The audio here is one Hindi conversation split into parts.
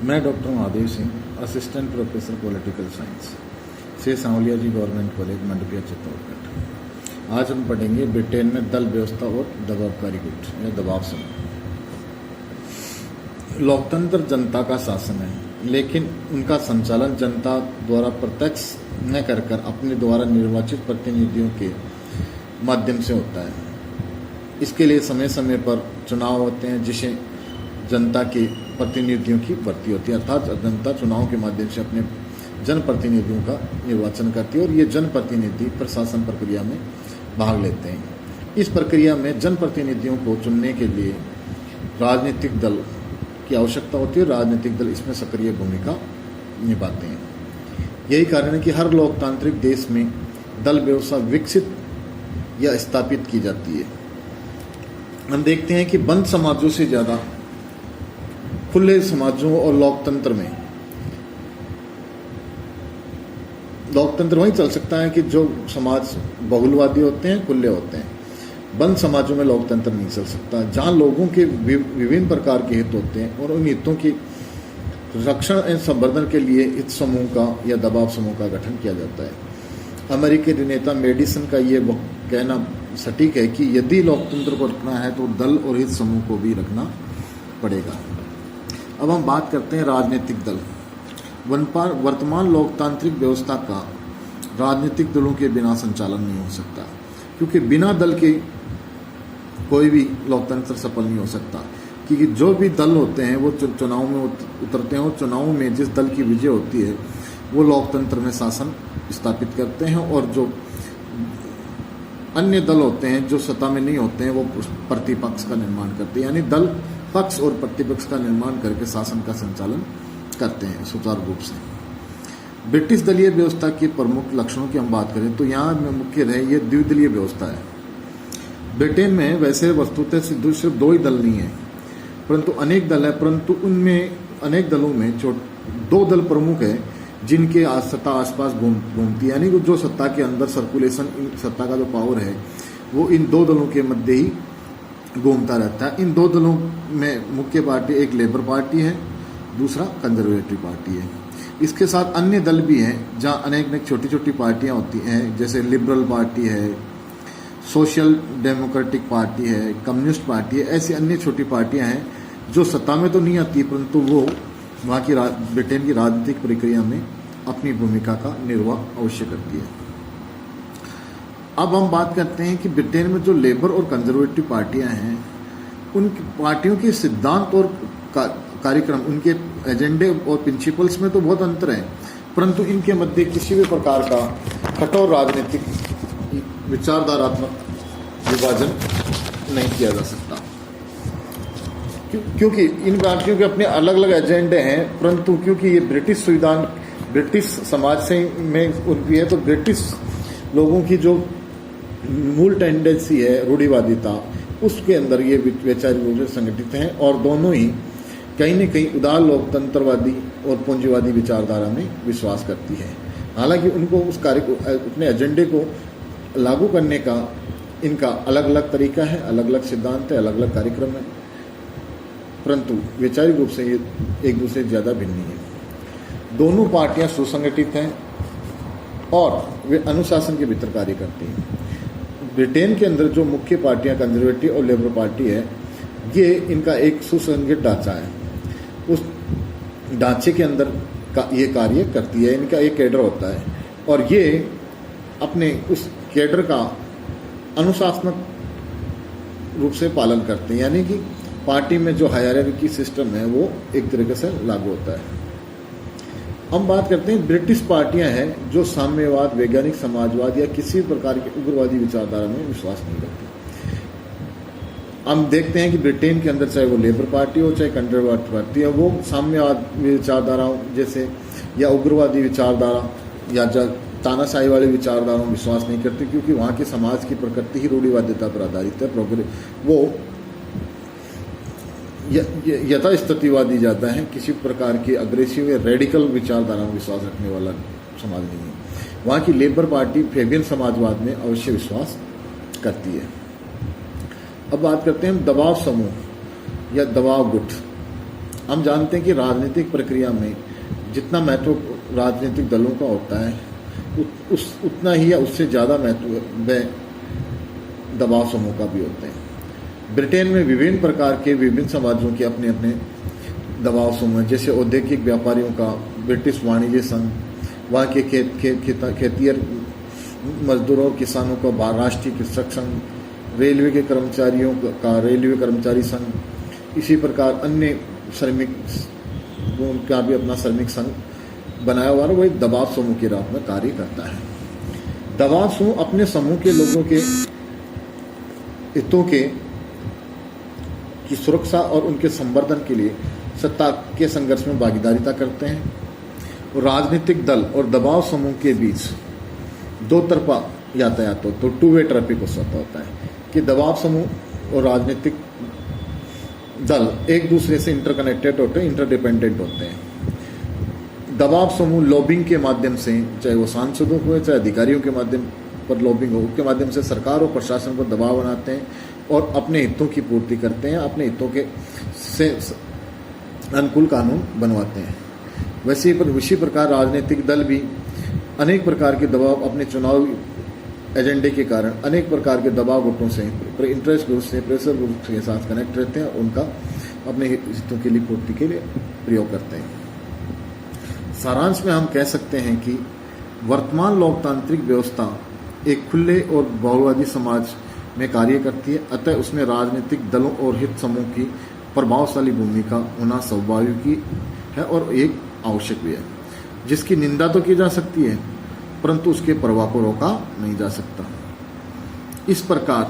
मैं doctor Mahadev Singh, assistant professor political science, Shri Sanwaliya ji government college Mandapiya Chittorgarh. आज हम पढ़ेंगे ब्रिटेन में दल व्यवस्था और दबावकारी गुट या दबाव समूह। लोकतंत्र जनता का शासन है, लेकिन उनका संचालन जनता द्वारा प्रत्यक्ष न कर अपने द्वारा निर्वाचित प्रतिनिधियों के माध्यम से होता है। इसके लिए समय समय पर चुनाव होते हैं, जिसे जनता के प्रतिनिधियों की भर्ती होती है, अर्थात जनता चुनाव के माध्यम से अपने जनप्रतिनिधियों का निर्वाचन करती है और ये जनप्रतिनिधि प्रशासन प्रक्रिया में भाग लेते हैं। इस प्रक्रिया में जनप्रतिनिधियों को चुनने के लिए राजनीतिक दल की आवश्यकता होती है। राजनीतिक दल इसमें सक्रिय भूमिका निभाते हैं। यही कारण है कि हर लोकतांत्रिक देश में दल व्यवस्था विकसित या स्थापित की जाती है। हम देखते हैं कि बंद समाजों से ज़्यादा खुले समाजों और लोकतंत्र वही चल सकता है कि जो समाज बहुलवादी होते हैं, खुले होते हैं। बंद समाजों में लोकतंत्र नहीं चल सकता, जहां लोगों के विभिन्न प्रकार के हित होते हैं और उन हितों की रक्षण एवं संवर्धन के लिए हित समूह का या दबाव समूह का गठन किया जाता है। अमेरिकी नेता मेडिसन का ये कहना सटीक है कि यदि लोकतंत्र को रखना है तो दल और हित समूह को भी रखना पड़ेगा। अब हम बात करते हैं राजनीतिक दल। वर्तमान लोकतांत्रिक व्यवस्था का राजनीतिक दलों के बिना संचालन नहीं हो सकता, क्योंकि बिना दल के कोई भी लोकतंत्र सफल नहीं हो सकता। क्योंकि जो भी दल होते हैं वो चुनाव में उतरते हैं और चुनाव में जिस दल की विजय होती है वो लोकतंत्र में शासन स्थापित करते हैं, और जो अन्य दल होते हैं जो सत्ता में नहीं होते हैं वो प्रतिपक्ष का निर्माण करते हैं। यानी दल पक्ष और प्रतिपक्ष का निर्माण करके शासन का संचालन करते हैं सुचारू रूप से। ब्रिटिश दलीय व्यवस्था के प्रमुख लक्षणों की हम बात करें तो यहाँ में मुख्य है ये द्विदलीय व्यवस्था है। ब्रिटेन में वैसे वस्तुतः सिर्फ दो ही दल नहीं है, परंतु अनेक दल है। परंतु उनमें अनेक दलों में जो दो दल प्रमुख है जिनके सत्ता आसपास घूमती है, यानी जो सत्ता के अंदर सर्कुलेशन, सत्ता का जो पावर है वो इन दो दलों के मध्य ही घूमता रहता है। इन दो दलों में मुख्य पार्टी एक लेबर पार्टी है, दूसरा कंजर्वेटिव पार्टी है। इसके साथ अन्य दल भी हैं जहां अनेक छोटी छोटी पार्टियां होती हैं, जैसे लिबरल पार्टी है, सोशल डेमोक्रेटिक पार्टी है, कम्युनिस्ट पार्टी है। ऐसी अन्य छोटी पार्टियां हैं जो सत्ता में तो नहीं आती, परंतु वो वहाँ की ब्रिटेन की राजनीतिक प्रक्रिया में अपनी भूमिका का निर्वाह अवश्य करती है। अब हम बात करते हैं कि ब्रिटेन में जो लेबर और कंजर्वेटिव पार्टियां हैं, उन पार्टियों के सिद्धांत और कार्यक्रम, उनके एजेंडे और प्रिंसिपल्स में तो बहुत अंतर है, परंतु इनके मध्य किसी भी प्रकार का कठोर राजनीतिक विचारधारात्मक विभाजन नहीं किया जा सकता, क्योंकि इन पार्टियों के अपने अलग अलग एजेंडे हैं। परंतु क्योंकि ये ब्रिटिश समाज से में उनकी है, तो ब्रिटिश लोगों की जो मूल टेंडेंसी है रूढ़िवादिता, उसके अंदर ये वैचारिक रूप से संगठित हैं और दोनों ही कहीं न कहीं उदार लोकतंत्रवादी और पूंजीवादी विचारधारा में विश्वास करती है। हालांकि उनको उस कार्य को, अपने एजेंडे को लागू करने का इनका अलग अलग तरीका है, अलग अलग सिद्धांत है, अलग अलग कार्यक्रम है, परंतु वैचारिक रूप से ये एक दूसरे से ज़्यादा भिन्न नहीं है। दोनों पार्टियां सुसंगठित हैं और वे अनुशासन के भीतर कार्य करती हैं। ब्रिटेन के अंदर जो मुख्य पार्टियां कंजर्वेटिव और लेबर पार्टी है, ये इनका एक सुसंगठित ढांचा है। उस ढांचे के अंदर ये कार्य करती है, इनका एक कैडर होता है और ये अपने उस कैडर का अनुशासनात्मक रूप से पालन करते हैं। यानी कि पार्टी में जो हायरार्की सिस्टम है वो एक तरीके से लागू होता है। हम बात करते हैं ब्रिटिश पार्टियां हैं जो साम्यवाद, वैज्ञानिक समाजवाद या किसी प्रकार की उग्रवादी विचारधारा में विश्वास नहीं रखती। हम देखते हैं कि ब्रिटेन के अंदर चाहे वो लेबर पार्टी हो चाहे कंजर्वेटिव पार्टी हो, वो साम्यवाद विचारधाराओं जैसे या उग्रवादी विचारधारा या तानाशाही वाली विचारधाराओं में विश्वास नहीं करती, क्योंकि वहाँ के समाज की प्रकृति ही रूढ़िवादिता पर आधारित है। वो यथास्थितिवादी ज़्यादा है, किसी प्रकार की अग्रेसिव या रेडिकल विचारधारा में विश्वास रखने वाला समाज नहीं है। वहाँ की लेबर पार्टी फेबियन समाजवाद में अवश्य विश्वास करती है। अब बात करते हैं दबाव समूह या दबाव गुट। हम जानते हैं कि राजनीतिक प्रक्रिया में जितना महत्व राजनीतिक दलों का होता है उतना ही या उससे ज़्यादा महत्व दबाव समूह का भी होते हैं। ब्रिटेन में विभिन्न प्रकार के विभिन्न समाजों के अपने अपने दबाव समूह, जैसे औद्योगिक व्यापारियों का ब्रिटिश वाणिज्य संघ, वहाँ के खेतिहर मजदूरों किसानों का राष्ट्रीय कृषक संघ, रेलवे के कर्मचारियों का रेलवे कर्मचारी संघ, इसी प्रकार अन्य श्रमिक उनका भी अपना श्रमिक संघ बनाया हुआ है। वो एक दबाव समूह के रूप में कार्य करता है। दबाव समूह अपने समूह के लोगों के हितों की सुरक्षा और उनके संवर्धन के लिए सत्ता के संघर्ष में भागीदारिता करते हैं। राजनीतिक दल और दबाव समूह के बीच दो तरफा यातायात हो तो टू वे ट्रैफिक होता है कि दबाव समूह और राजनीतिक दल एक दूसरे से इंटरकनेक्टेड होते हैं, इंटरडिपेंडेंट होते हैं। दबाव समूह लॉबिंग के माध्यम से, चाहे वो सांसदों को चाहे अधिकारियों के माध्यम पर लॉबिंग हो, उसके माध्यम से सरकार और प्रशासन पर दबाव बनाते हैं और अपने हितों की पूर्ति करते हैं, अपने हितों के से अनुकूल कानून बनवाते हैं। इसी प्रकार राजनीतिक दल भी अनेक प्रकार के दबाव अपने चुनावी एजेंडे के कारण अनेक प्रकार के दबाव गुटों से, इंटरेस्ट ग्रुप से, प्रेशर ग्रुप के साथ कनेक्ट रहते हैं, उनका अपने हितों के लिए पूर्ति के लिए प्रयोग करते हैं। सारांश में हम कह सकते हैं कि वर्तमान लोकतांत्रिक व्यवस्था एक खुले और बहुवादी समाज में कार्य करती है, अतः उसमें राजनीतिक दलों और हित समूह की प्रभावशाली भूमिका होना स्वाभाविक है और एक आवश्यक भी है, जिसकी निंदा तो की जा सकती है परंतु उसके प्रभाव को रोका नहीं जा सकता। इस प्रकार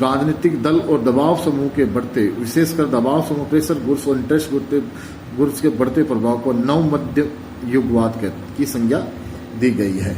राजनीतिक दल और दबाव समूह के बढ़ते, विशेषकर दबाव समूह, प्रेशर ग्रुप्स और इंटरेस्ट ग्रुप्स के बढ़ते प्रभाव को नव मध्य युगवाद की संज्ञा दी गई है।